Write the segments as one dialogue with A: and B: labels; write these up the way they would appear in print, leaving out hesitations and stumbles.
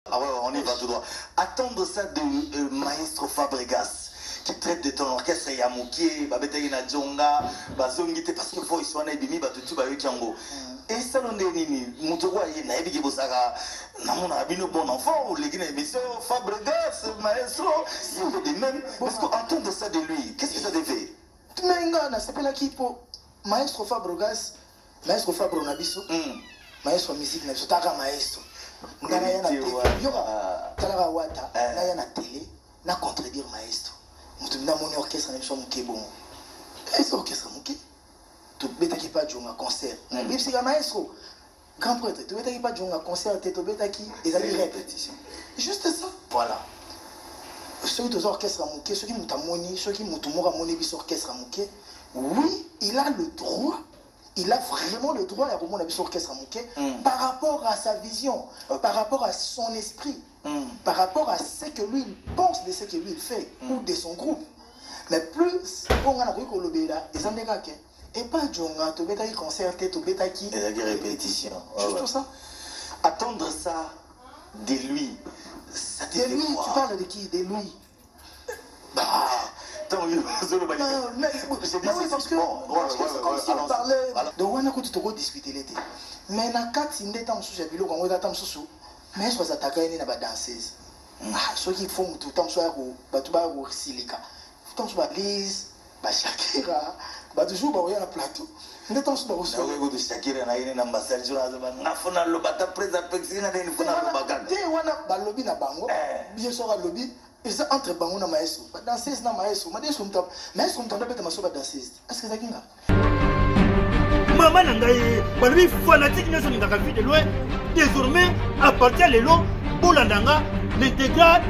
A: Ah ouais, on y va tout droit. Attendre ça de Maestro Fabregas, qui traite de ton orchestre Yamuki, Babetei na Djonga, Bazongite, parce que voice wana ebimi batutu ba yokiango. Et ça l'on est nini, Moutouwa yena ebi bosaka, namona abino bon enfant, ou les Guinéens, monsieur Fabregas, Maestro, il est même, parce qu'entendre ça de lui, qu'est-ce que ça devait?
B: Mais ngana, c'est pas là qui pour Maestro Fabregas, Maestro Fabro Nabiso, Maestro musique Nabiso, Taka Maestro. Ngana yana Talara Wata, na yana télé, na contredire Maestro. Moutoumina mon orchestre Nabiso Mouké bon. Est-ce orchestre Mouké? Tu bêta qui pas jouer un concert. Mais c'est un Maestro. Grand prêtre, tu bêta qui pas jouer un concert, tu bêta qui et ça répétition. Juste ça. Voilà. Ceux qui ont orchestre Mouké, ceux qui m'ont amoni, ceux qui m'ont amoni bis orchestre Mouké, oui, il a le droit. Il a vraiment le droit à remonter à l'orchestre Mouké par rapport à sa vision, par rapport à son esprit, par rapport à ce que lui il pense de ce que lui il fait ou de son groupe. Mais plus on a le là, ils ont des gars et pas Djonga, tu bêta qui concert, tu bêta qui
A: répétition.
B: Juste tout ça.
A: Attendre ça de lui, ça te fait
B: lui,
A: quoi?
B: tu parles de qui? De lui.
A: Bah, attends,
B: mais oui, parce que c'est comme si on parlait de Wana Kouti Togo discuter l'été. Mais na kati ndeta msusu ya biloko ngo data msusu. Mais soit ataka ene na ba danseuse. Ah, ceux qui font tout temps soit ko batu ba ko silika. Tout temps soit Lise, ba Shakira, ba toujours ba na plateau. Ndeta msusu ba ko
A: so ko Shakira na ine na mbasali jona za ngafuna lobata presa pexina na ine funa lobaka.
B: Te wana ba lobby na bango. Bien sûr lobby. Et ça entre bango na maestro. Ba danseuse na maestro. Maestro mtam. Maestro mtam beta maso ba danseuse. Est-ce que ça kinga?
C: Maman Nangaye, Balbi fanatique ne sont pas de loin. Désormais, à partir de l'eau, Bolandanga, l'intégral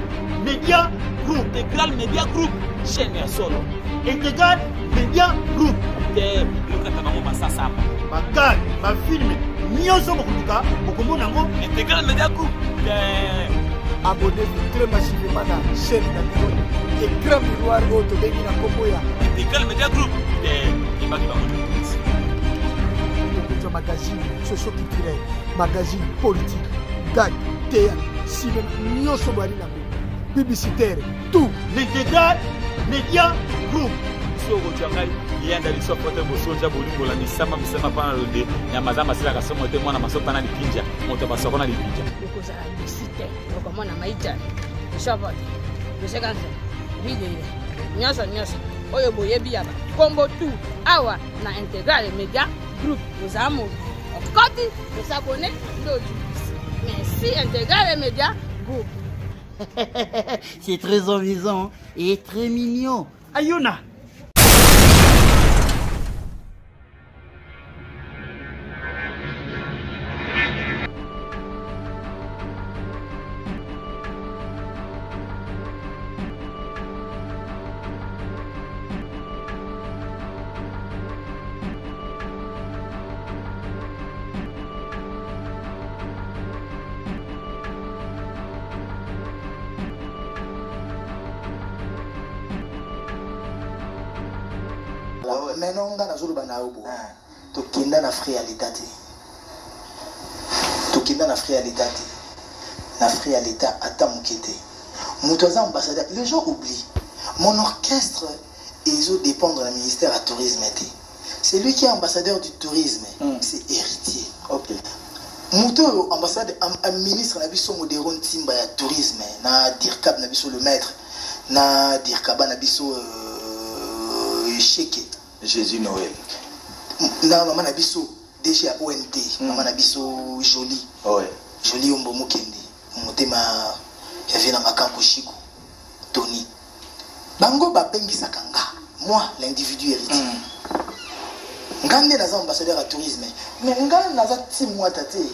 C: Média Group.
D: Intégral Média Group, chaîne solo.
C: Intégral Média Group.
D: Le Katamamo Massasa.
C: Ma carte, ma film, Nyonso Mokutuka, Mokomonango.
D: Intégral Média Group.
E: Abonnez-vous très massivement à la chaîne d'Amiro. Et grand miroir auto de Gina Komoya.
D: Intégral Média Group.
E: Magazine socio-culturel, magazine politique, gag, théâtre, cinéma, nyoso bari na publicitaire, tout.
C: L'intégral Média Group.
D: Soko tjangai yenda liso pote bosoja bolingo la misama pana londe ya mazama sila kasomo te mwana masopa na likinja moto basoko na likinja
F: koza licite okomona maita shobot besekanze video nyoso oyo boyebi yaba kombo tu awa na Intégral Média Group aux amours. Quand vous vous abonnez, merci Intégral Média Group.
G: C'est très amusant et très mignon.
C: Ayuna.
B: Maintenant, on a zolo banaobo. To kinda na frialité. To kinda na frialité. Na frialité atamukete. Moutoza ambassadeur. Les gens oublient. Mon orchestre ils dépend de la ministère du tourisme. C'est lui qui est ambassadeur du tourisme. C'est héritier.
A: Ok.
B: Mouto ambassadeur, un ministre na biso modéron timba ya tourisme. Na dirkab na biso le maître. Na dirkaba na biso Cheke.
A: Jésus Noël.
B: Na maman na biso DG à ONT, maman na biso Jolie.
A: Ouais.
B: Jolie ombo mokende. Motema ya vena makampo Chico. Tony. Bango ba bengisa kanga. Moi l'individu héritier. Ngande naza ambassadeur à tourisme. Mais ngande naza Timwata te.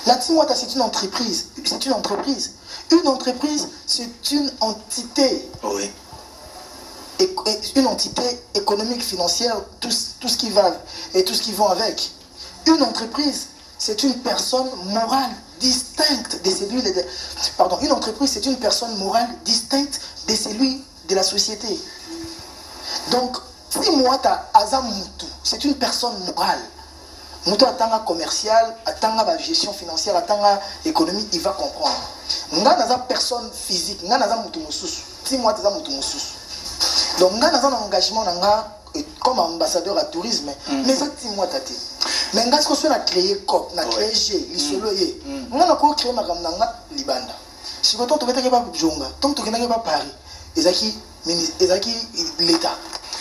B: La Timwata c'est une entreprise. C'est une entreprise. Une entreprise c'est une entité.
A: Oui.
B: Une entité économique, financière, tout ce qui va et tout ce qui va avec. Une entreprise, c'est une personne morale distincte de celui de... Pardon, une entreprise, c'est une personne morale distincte de celui de la société. Donc, si moi, Azamutu, c'est une personne morale. Mouto atanga commercial, atanga la gestion financière, atanga économie, il va comprendre. Nga naza personne physique, nga naza mutu mususu. Si moi naza mutu mususu. Donc nga naza un engagement nga comme ambassadeur à tourisme, mais ça ti moi tati. Mais nga ce qu'on a créé COP, na créé G, lisolo ye. Nga na ko créer makamna nga libanda. Si vous avez pas Jonga, tant que vous n'avez pas Paris,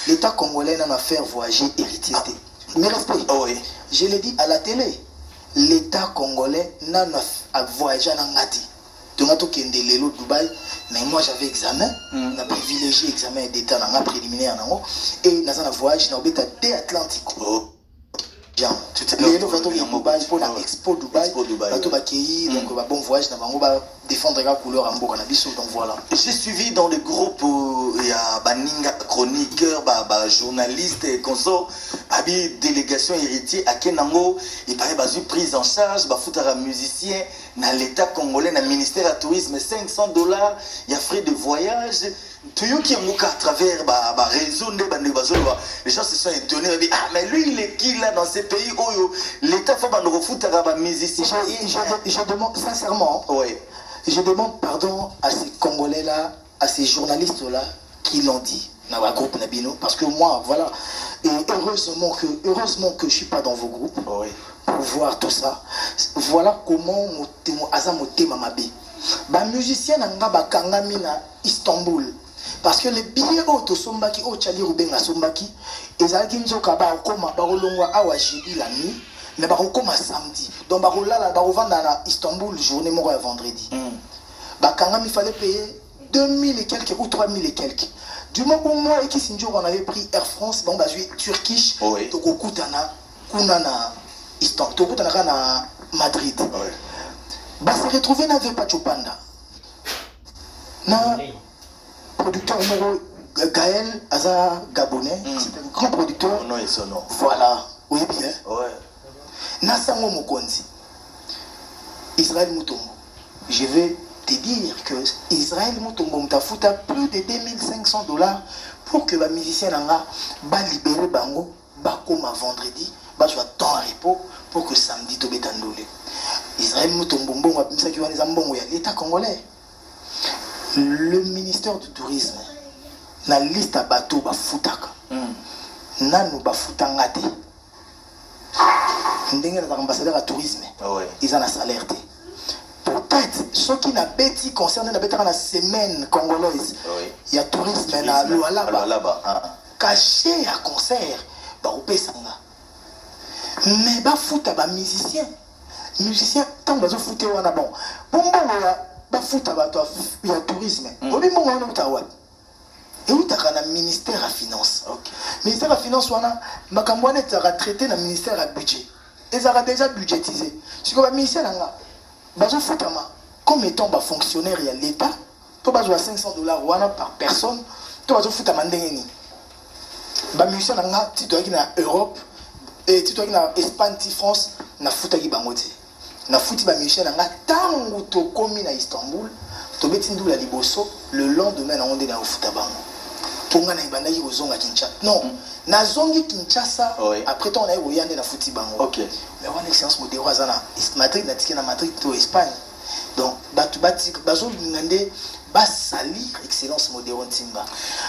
B: l'État congolais n'a pas fait voyager héritier. Mais respect, je l'ai dit à la télé, l'État congolais n'a pas voyagé en Angati. Donc, je suis allé à Dubaï, mais moi j'avais examen, on a privilégié l'examen d'État dans préliminaire, et dans un voyage, on a été Atlantique. Tu t'es dit Dubaï pour l'expo Dubaï, donc bon voyage, on va défendre la couleur en Bocanabiso, donc voilà.
A: J'ai suivi dans le groupe, il y a Baninga chroniqueur, journaliste et consort, délégation héritier à Kenango, il paraît une prise en charge, foutara musicien, dans l'État congolais, dans le ministère du tourisme, $500, il y a frais de voyage. Tout qui est à travers réseau, les gens se sont étonnés. Ah, mais lui, il est qui là dans ces pays où l'État fait nous refoutre à musicien.
B: Je demande sincèrement, je demande pardon à ces Congolais-là, à ces journalistes-là qui l'ont dit dans le groupe Nabino, parce que moi, voilà, et heureusement que je ne suis pas dans vos groupes pour voir tout ça. Voilà comment Azamote Mamabe. Les musiciens n'ont kangami na Istanbul. Parce que les billets autosombaki, au Tchali Rubenga Sombaki, ils ont dit que Barokoma, Barolongwa, Awajibi la nuit, mais Barokoma samedi. Donc Barola, Barovanda à Istanbul, journée mort à vendredi. Bakangam, il fallait payer 2000 et quelques ou 3000 et quelques. Du moment où moi et Kissinjo, on avait pris Air France, bon, bah, je suis Turkish, Tokokutana, Kunana, Istanbul, Tokokutana na Madrid. Bah, se retrouver n'avait pas Chopanda. Na producteur numéro Gaël Aza Gabonais, c'est un grand producteur.
A: Non, et son nom.
B: Voilà, oui bien. Nasango Mokonzi, Israël Moutombo. Je vais te dire que Israël Moutombo m'a foutu plus de $2500 pour que les musiciens va libérer Bango, va comme vendredi, va jouer temps à repos pour que samedi tu bétan dolé. Israël Moutombo, l'État congolais. Le ministère du tourisme, la liste à bateau ba futaka. Nanu ba futangate. Ndenge na ambassadeur à tourisme. Ils ont un salaire. Peut-être ceux qui n'a bêti concernant la bêta la semaine congolaise. Il y a tourisme na Lualaba. Caché à concert ba opesanga. Mais ba futa ba musicien. Musicien tant ba zo futé wana bon. Bon ba futa ba to ya tourisme. Obi mo wana utawa. Et où tu as un ministère à finance. Ministère à finance, makambo wana tu as traité le ministère à budget. Et ça a déjà budgétisé. Si le ministère là, bazo futama comme étant ba fonctionnaire à l'État, tu vas jouer $500 wana par personne, tu vas futama ndengeni. Ba ministère là, tu dois aller en Europe et tu dois aller en Espagne, France, na futaki bangote. Na futi ba ministère là, tango to komi na Istanbul, to betindu la liboso, le lendemain on est dans futabango. Non, na zongi Kinshasa, après on a eu na futi bango. Mais on a l'excellence modéro azana, Madrid na tiki na Madrid to Espagne. Donc batu bazo ngande ba salir excellence modéro timba.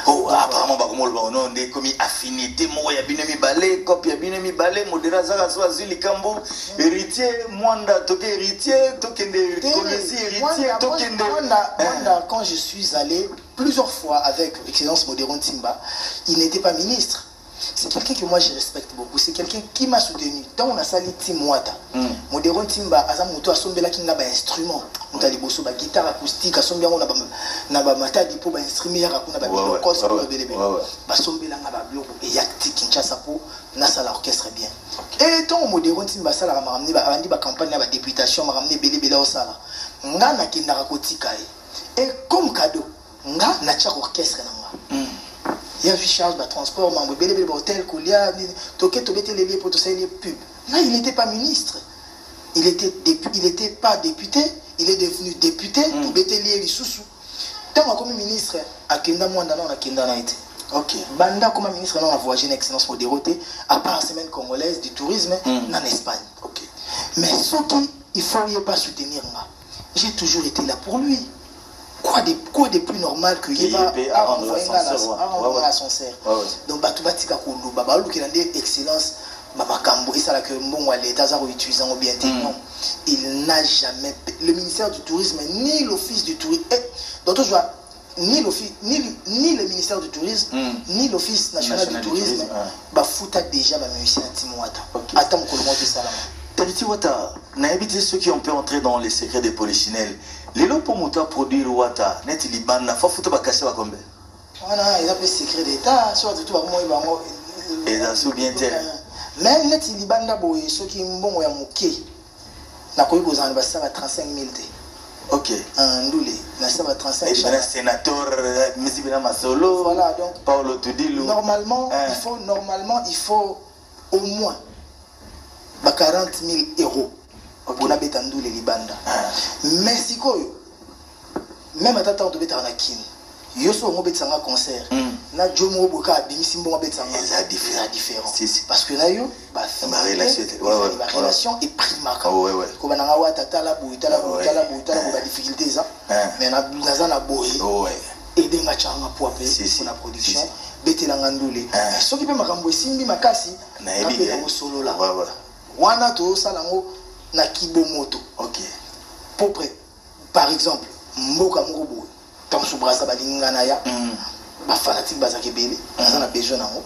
A: Apparemment ba komol ba non de comme affinité mo ya binemi balé, copie ya binemi balé modéra zaka so azili kambo, héritier mwanda toke héritier, tokende kolesi héritier, tokende
B: mwanda quand je suis allé plusieurs fois avec Excellence Modéron Timba, il n'était pas ministre. C'est quelqu'un que moi je respecte beaucoup. C'est quelqu'un qui m'a soutenu. Quand on a sali Timwata, Modéron Timba, Azamuto a sombé la kinga ba instrument. On a liboso ba guitare acoustique, a sombé on a ba matadi pour ba instrument ya kuna ba bilokos pour belebe. Ba sombé la ba bioko et yakti Kinshasa pour na sala orchestre bien. Et tant Modéron Timba sala ma ramené ba andi ba campagne ba députation ma ramené belebe la sala. Nga na kinda rakotika et comme cadeau nga na tchak orchestre nanga il y a vu charge de transport membre belé hôtel Koulia toké tobete les pour tout ça les pub là il n'était pas ministre il était pas député il est devenu député pour bete lié les sous tant comme ministre à kenda mwanda na kenda na été
A: Ok.
B: Banda comme ministre, on a voyagé une excellence pour déroter, à part la semaine congolaise du tourisme en Espagne.
A: Ok.
B: Mais ce qui, il faut pas soutenir moi. J'ai toujours été là pour lui. Quoi de plus normal que il va envoyer l'ascenseur. Donc Batubatika Koulou, Babalou qui a des excellences, Makambo, et ça là que bon l'État a utilisé en bien non. Il n'a jamais le ministère du tourisme ni l'office du tourisme. D'autres joie ni l'office ni le ministère du tourisme ni l'office national du tourisme bafuta déjà ba musicien Timouata. Attends qu'on monte ça là.
A: Tariti Wata, n'habitez ceux qui ont pu entrer dans les secrets des polichinelles. Les lots pour monter produire Wata, net Liban, la fois foutu bakaché wa kombe.
B: Voilà, il a fait secret d'état, soit tout va moi
A: et ça sous bien terre.
B: Mais net Liban d'abord ceux qui mbongo ya moké. Na koyi kozana ba ça va 35 000 té.
A: OK.
B: Ndoulé, na ça va 35 000.
A: Et le sénateur Mizibina Masolo.
B: Voilà donc
A: Paulo Tudilou.
B: Normalement, il faut au moins 40 000 euros pour la bétandou les Libanda. Mais si quoi, même à ta temps de bétana kin, yoso mo bétanga concert, na jomo boka bimisimbo mo bétanga.
A: La différence.
B: Parce que là yo,
A: ma relation
B: est primaka.
A: Ouais.
B: Ko bananga wa tata la boui, tala ba difficulté ça. Mais na na boui. Ouais. Aider nga changa pour la production. Bételanga ndoulé. Ce qui peut makambo simbi makasi, na bétango solo là. Wana to salango na kibomoto.
A: OK.
B: Par exemple, mboka moko comme sous brasa balinga na ya ba fanatique bazaki belé, on a besoin nango.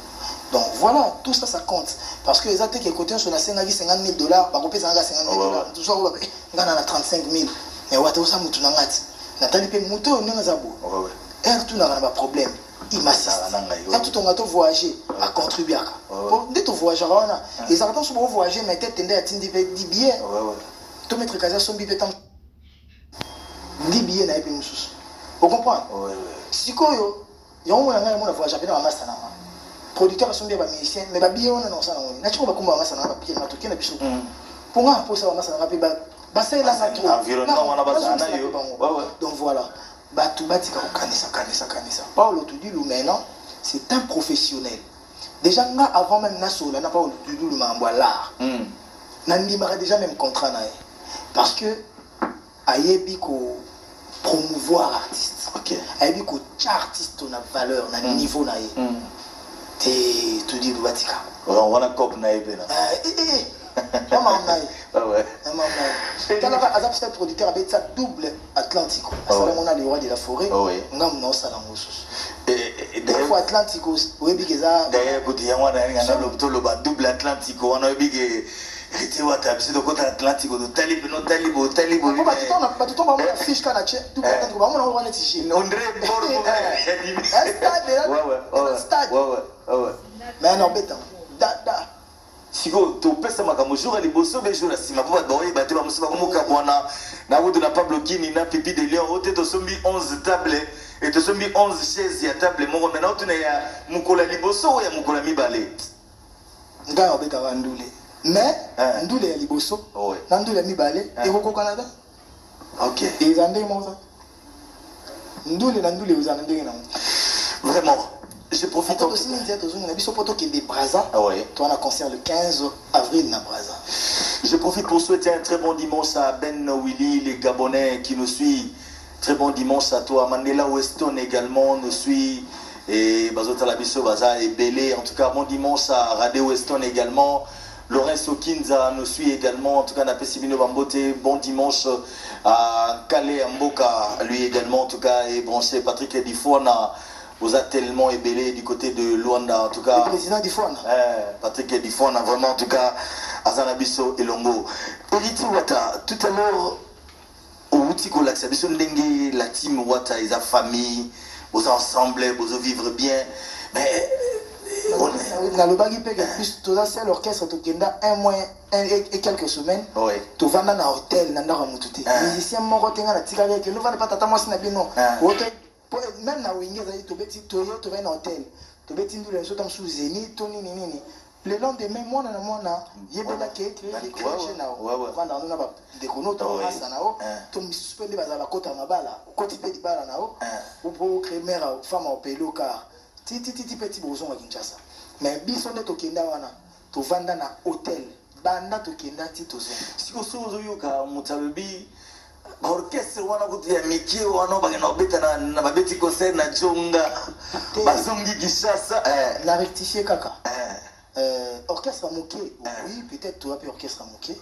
B: Donc voilà, tout ça compte parce que les attaques qui côté sur la 50 000 $, ba kopé ça 50 000 $, tout ça ngana na 35 000. Mais wata ça mutu na ngati. Natali pe moto ndanga zabo. Ouais. Tout na ba problème. Il m'a ça. Quand tout on a voyager à contribuer à. Pour dès ton voyage là, les artistes sont voyager mais tête tendait à tindi billets. Tout mettre casa son billet tant 10 billets na epi mususu. Vous comprenez? Si quoi yo on a un voyage à massa na. Producteur sont bien ba musicien mais ba billet on non ça na. Na tu ba kumba massa na ba pied na to kena biso. Pour moi pour ça massa na pe ba c'est là ça trop.
A: Environnement on a besoin na yo.
B: Donc voilà. Batubatika kanisa. Paulo Tudilou maintenant, c'est un professionnel. Déjà avant même Nasola, n'a pas Tudilou m'envoie l'art. N'andimara déjà même contrat nae. Parce que ayebi ko promouvoir l'artiste.
A: OK.
B: Ayebi ko artiste na valeur na niveau nae. Te Tudilou batika.
A: On va cop nae bena.
B: Maman nae.
A: Ouais.
B: Talaka azap c'est producteur avec ça double Atlantico. On a les rois de la forêt. Ngam no salango sus. Et d'ailleurs Atlantico, oyebi keza.
A: D'ailleurs kuti yango na ngana lobto loba double Atlantico, on oyebi ke était wata biso de côté Atlantico de talibo. Ba tout on va fiche kana che, tout Atlantico ba on va neticher. André Borbo. Ouais. Mais non béton. Da. Siko to pesa makambo jour ali boso be jour la sima po ba doye ba te ba musa ba moka bwana na wudu na Pablo Kini na Pipi de Lion ote to sombi 11 tables et to sombi 11 chaises ya table moko maintenant tu na ya mukola liboso ya mukola mibale
B: nga obeka ba ndule mais ndule ya liboso na ndule ya mibale e ko Canada.
A: OK.
B: Et zande mo ça ndule na ndule uzana ndenge na
A: vraiment. Je profite
B: aussi de Braza. Toi, on a concert le 15 avril na Braza.
A: Je profite pour souhaiter un très bon dimanche à Ben Willy, les Gabonais qui nous suivent. Très bon dimanche à toi. Mandela Weston également nous suit. Et Bazota Labiso Baza et Belé. En tout cas, bon dimanche à Radé Weston également. Lorenzo Kinza nous suit également. En tout cas, Napessimino Bambote. Bon dimanche à Kale Mboka, lui également. En tout cas, et branché Patrick Edifouana. Vous êtes tellement ébélé du côté de Luanda, en tout cas.
B: Le président d'Ifouana.
A: Patrick Edifouana, vraiment, en tout cas, Azanabiso et Longo. Eriti Wata, tout à l'heure, au Outiko Laxabiso Ndenge, la team Wata, ils ont famille, vous ensemble, vous vivre bien. Mais.
B: Dans le baggy peg, plus tout ça, c'est l'orchestre, tout un mois et quelques semaines. Tu vas dans un hôtel, dans un hôtel. Les musiciens m'ont retenu à la tigare, que nous allons pas t'attendre, moi, c'est non. Même na wingi za to beti to va na hôtel to beti ndule so tam sous zénith to nini le lendemain moi na yebela ke créer na vanda na ba de kono to asa na o to mi suspendre ba za ba kota mabala koti pe di bala na o pour créer mère femme au pelo car titi petit bozonga Kinshasa mais biso nde tokenda wana tovanda na hôtel banda tokenda ti tozonga
A: siko so ozoyoka mutalobi orchestre wana kuti ya mikie wana bagenda obeta na babeti concert na Jonga bazongi Kinshasa
B: na rectifier kaka orchestre moké oui peut-être toi puis orchestre moké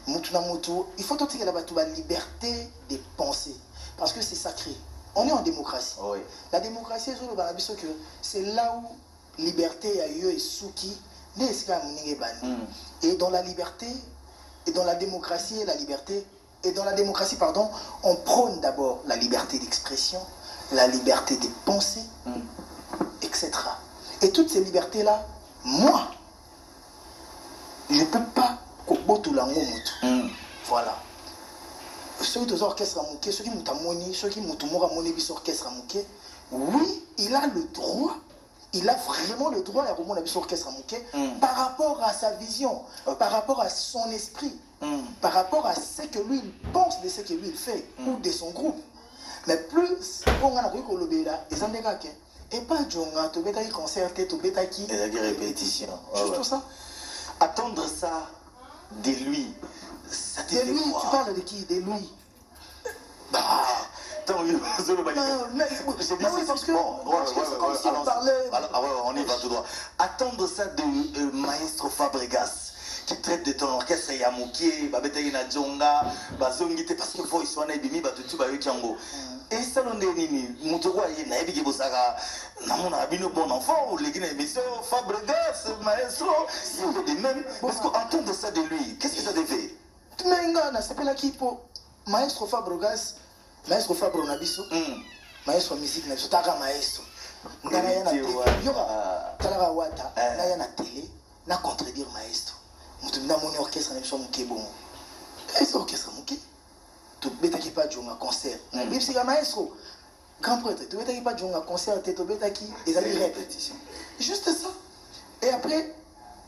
B: mutu na mutu il faut totika la batu ba liberté de penser parce que c'est sacré on est en démocratie oui. La démocratie c'est là où liberté a eu et souki et dans la liberté et dans la démocratie pardon on prône d'abord la liberté d'expression la liberté de penser etc. Et toutes ces libertés là moi je ne peux pas voilà. Ceux qui ont orchestre mouké, ceux qui ont moni, ceux qui ont moni orchestre mouké, oui, il a le droit, il a vraiment le droit à remonter orchestre mouké par rapport à sa vision, par rapport à son esprit, par rapport à ce que lui il pense de ce que lui il fait ou de son groupe. Mais plus on a et pas Djonga, tu bêta qui concert, tu bêta qui
A: répétition.
B: Juste ça.
A: Attendre ça de lui. Ça
B: de lui, tu parles de qui? De lui.
A: Bah, tant mieux.
B: Mais oui, parce que c'est comme si on parlait.
A: On y va tout droit. Attendre ça de Maestro Fabregas, qui traite de ton orchestre Yamukie, Babetaï na Djonga, Bazongite, parce que faut y soigner Bimi, Batutu, Bayokiango. Et ça, l'on est nini, Moutouwa, il n'a pas dit que vous avez un bon enfant, ou les Guinéens, mais c'est Fabregas, Maestro, c'est de même. Parce qu'entendre ça de lui, qu'est-ce que ça devait?
B: Mais c'est pas là qui pour Maestro Fabregas, Maestro Fabro Nabiso, Maestro musique Nabiso, Taka Maestro. Ngana yana télé, yoka Talara Wata, na yana télé, na contredire Maestro. Mutumina moni orchestre Nabiso muke bon. Est-ce orchestre muke? Tu bêta qui pas jouer un concert. Mais c'est un Maestro, grand prêtre, tu bêta qui pas jouer un concert, tu bêta qui les amis répétition. Juste ça. Et après.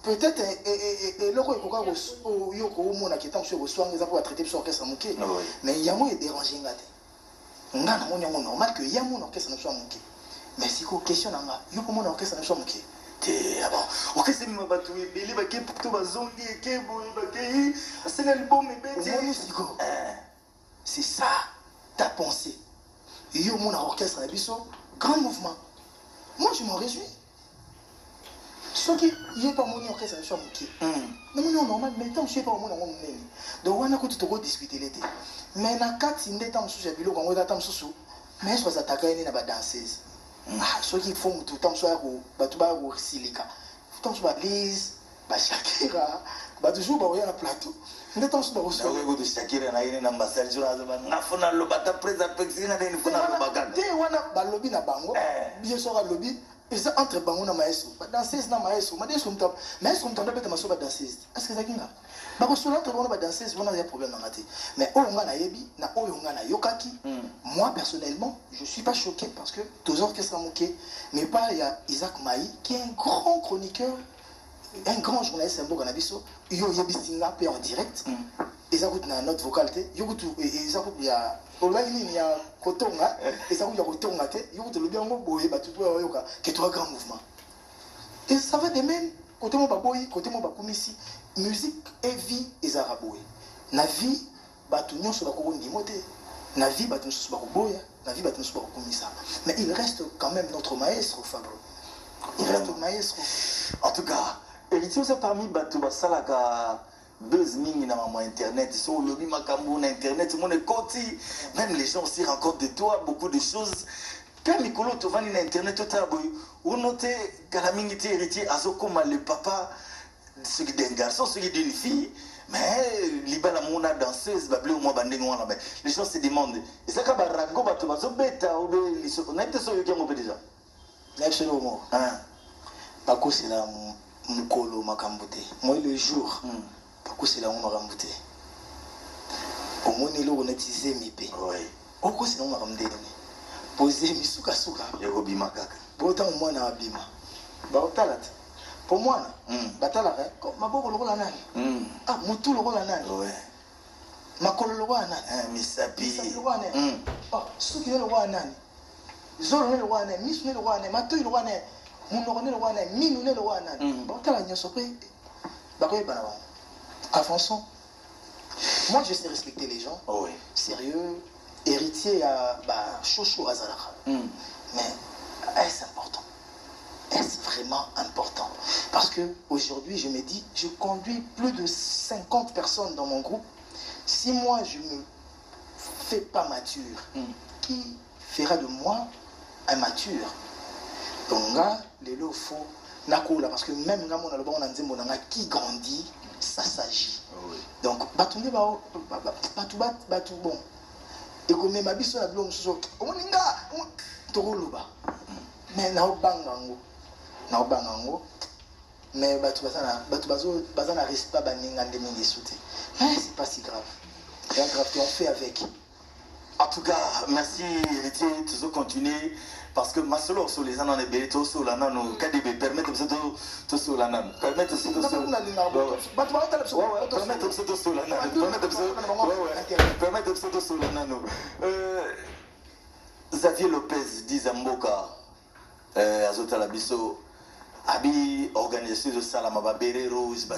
B: Peut-être et le roi au yoko au monde qui est en train de soigner les apôtres traiter sur orchestre mouké mais il y a moins dérangé ngate ngana mon yango normal que il y a mon orchestre na mouké mais si ko question nga yoko mon orchestre na mouké
A: te ah bon orchestre mi mabatu ebele ba ke to bazongi ke boy ba ke c'est l'album ebeti
B: c'est ça ta pensée yo mon orchestre na biso grand mouvement moi je m'en réjouis. Ce qui n'est pas mon orchestre, c'est un qui. Mais non, normal, mais tant que je ne sais pas mon nom. Donc, on a tout discuter l'été. Mais na 4 si ndeta msusu ya biloko ngo tata msusu mais so za takayeni na ba danseuse so qui font tout temps so ya ko batu ba ko silika tout so ba Liz ba Shakira ba toujours ba oya na plateau ndeta msusu ba ko so
A: ko Shakira na yini na mbasal jura za ba ngafuna lo bata presa pexina na ni funa lo baganda
B: te wana ba lobby na bango bien so ga lobby et ça entre bango na maestro ba danseuse na maestro maestro mtap maestro mtanda beta maso ba danseuse est-ce que ça kinga ba ko so entre bango ba danseuse wana ya problème na ngati mais oyo nga na yebi na oyo nga na yokaki moi personnellement je suis pas choqué parce que tous orchestres moqué mais pas il y a Isaac Maï qui est un grand chroniqueur un grand journaliste Mboka na biso yo yebi singa pe en direct Isaac na note vocale te yo kutu Isaac ya il y a Kotonga et ça il y a Kotonga te yo kutu le bien ngo boye ba tout yoka que toi grand mouvement et ça va de même côté mo ba boy côté mo ba komisi musique et vie et araboy na vie ba tout nyonso ba ko ndimo te na vie ba tout nyonso ba ko boya na vie ba tout nyonso ba ko komisa mais il reste quand même notre maestro Fabro il reste notre maestro
A: en tout cas héritier ça parmi bato basalaka buzz mingi na maman internet sur le lobby makambo na internet mon écouti même les gens aussi rencontrent de toi beaucoup de choses quand Mikolo to vani na internet to taboy on note kala mingi te héritier azokoma le papa ce qui d'un garçon ce qui d'une fille mais libala mona danseuse bablé au moins bandé ngwana mais les gens se demandent et ça ka barago bato bazobeta ou be liso na te so yoki ngo déjà
B: là c'est le mot pas que c'est là Mukolo makambote moi le jour pas que c'est là on makambote au moins il on utilisé mipe
A: oui
B: au que c'est on makambote poser misuka suka
A: yoko bima kaka
B: bota au moins na bima ba otalat pour moi batala maboko lokola nani mutu lokola nani
A: oui
B: makolo lokola nani
A: misapi
B: lokola nani suki lokola nani zolo ne wana misu ne wana matoi wana munoko ne wana minu ne wana bakala nyoso pe bakoye bana ba avançons. Moi je sais respecter les gens.
A: Oh oui.
B: Sérieux, héritier à chouchou azalaka. Mais est-ce important? Est-ce vraiment important? Parce que aujourd'hui je me dis, je conduis plus de 50 personnes dans mon groupe. Si moi je me fais pas mature, qui fera de moi un mature? Donc là, les lots faut nakola parce que même quand on a le bon qui grandit, ça s'agit. Donc batunde ba batu bon. Et comme même abiso na blom so oninga tokoloba. Mais na obangango. Na obangango. Mais batu bazana respect baninga ndemingi souté. Mais c'est pas si grave. C'est grave qu'on fait avec.
A: En tout cas, merci héritier, tu veux continuer parce que ma solo sur les gens en ébélé, tout sur la nano, KDB permettre de tout sur la nano, permettre de tout sur la nano, permettre de tout sur la nano, permettre de tout sur la nano. Xavier Lopez dit Zamboka, Azota Labiso, Abi organisation de Salamaba Béré Rose.